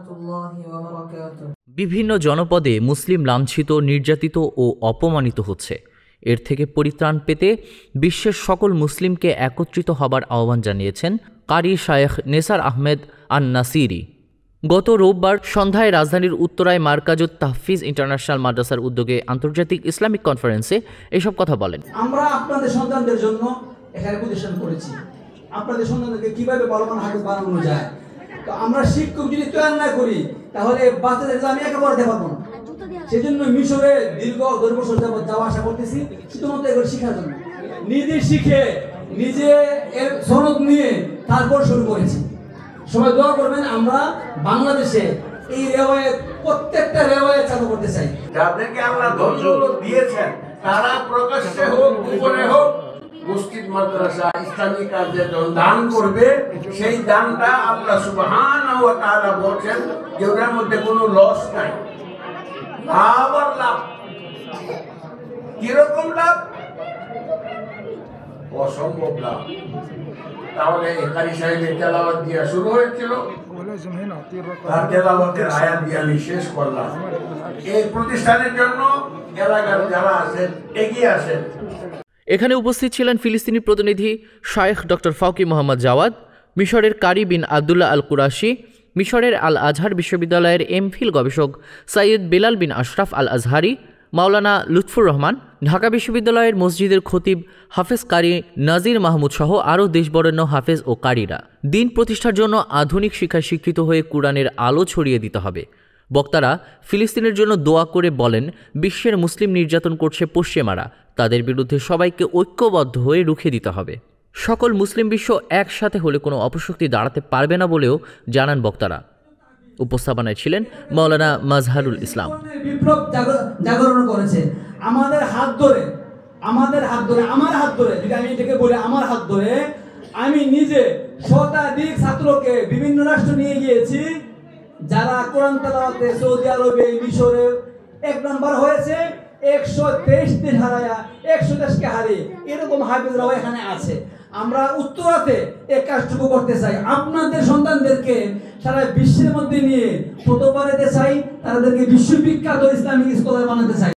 রাহমাতুল্লাহি ওয়া বারাকাতুহু। বিভিন্ন জনপদে মুসলিম লাঞ্ছিত, নির্যাতিত ও অপমানিত হচ্ছে। এর থেকে পরিত্রাণ পেতে বিশ্বের সকল মুসলিমকে একত্রিত হবার আহ্বান জানিয়েছেন কারি শায়েখ নেসার আহমেদ আন নাসিরি। গত রোববার সন্ধ্যায় রাজধানীর উত্তরায় মার্কাজুত তাহফিজ ইন্টারন্যাশনাল মাদ্রাসার উদ্যোগে আন্তর্জাতিক ইসলামিক কনফারেন্সে এসব কথা বলেন। আমরা আপনাদের সন্তানদের জন্য এখানে প্রতিষ্ঠান করেছি, আপনাদের সন্তানদেরকে কিভাবে বলবান হাফেজ বানানো যায়। তো আমরা শিক্ষক যদি তৈরি না করি তাহলে বাচ্চাদের আমি একে পড়াতে পারবো না। সেই জন্য মিশরে দীর্ঘ 10 বছর যাবত যাওয়া আসা করতেছি শুধুমাত্র এগুলো শেখার জন্য। নিজে শিখে নিজে এর সনদ নিয়ে তারপর শুরু করেছি। সবাই দোয়া করবেন, আমরা বাংলাদেশে এই রেওয়ায়েত প্রত্যেকটা রেওয়ায়েত চালু করতে চাই। যাদেরকে আল্লাহ ধৈর্য দিয়েছেন তারা প্রকাশ্যে হোক গোপনে হোক মসজিদ মাদ্রাসা ইসলামী কাজে দান করবে, সেই দানটা আল্লাহ সুবহানাহু ওয়া তাআলা বলেন যে ওটার মধ্যে কোনো লস নাই, লাভ আর লাভ। কিরকম লাভ? অসম্ভব লাভ। তাহলে কারি সাহেবের তেলাওয়াত দিয়া শুরু হয়েছিল, তার তেলাওয়াতের আয়াত দিয়ে আমি শেষ করলাম। এই প্রতিষ্ঠানের জন্য এলাকার যারা আছেন এগিয়ে আসেন। এখানে উপস্থিত ছিলেন ফিলিস্তিনি প্রতিনিধি শায়েখ ডক্টর ফাউকি মোহাম্মদ জাওয়াদ, মিশরের কারি বিন আবদুল্লাহ আল কুরাশি, মিশরের আল আজহার বিশ্ববিদ্যালয়ের এমফিল গবেষক সাইয়দ বেলাল বিন আশরাফ আল আজহারি, মাওলানা লুৎফুর রহমান, ঢাকা বিশ্ববিদ্যালয়ের মসজিদের খতিব হাফেজ কারি নাজির মাহমুদ সহ আরও দেশবরেণ্য হাফেজ ও কারিরা। দিন প্রতিষ্ঠার জন্য আধুনিক শিক্ষায় শিক্ষিত হয়ে কুরআনের আলো ছড়িয়ে দিতে হবে। বক্তারা ফিলিস্তিনের জন্য দোয়া করে বলেন, বিশ্বের মুসলিম নির্যাতন করছে পশ্চিমারা, তাদের বিরুদ্ধে সবাইকে ঐক্যবদ্ধ হয়ে রুখে দিতে হবে। সকল মুসলিম বিশ্ব একসাথে হলে কোনো অপশক্তি দাঁড়াতে পারবে না বলেও জানান বক্তারা। উপস্থাপনায় ছিলেন মাওলানা মাজহারুল ইসলাম। বিপ্লব জাগরণ করেছে আমাদের হাত ধরে, আমার হাত ধরে যদি আমি এটাকে বলি, আমার হাত ধরে আমি নিজে শতাধিক ছাত্রকে বিভিন্ন রাষ্ট্র নিয়ে গিয়েছি, যারা কোরআন তেলাওয়াতে সৌদি আরবে মিশরে 1 নম্বর হয়েছে, 123 দেশ হারায়া 100 দেশকে হারিয়ে এরকম হাফেজরাও এখানে আছে। আমরা উত্তরাতে এই কাজটুকু করতে চাই, আপনাদের সন্তানদেরকে সারা বিশ্বের মধ্যে নিয়ে প্রথমবারেতে চাই, তাদেরকে বিশ্ববিখ্যাত ইসলামিক স্কলার বানাতে চাই।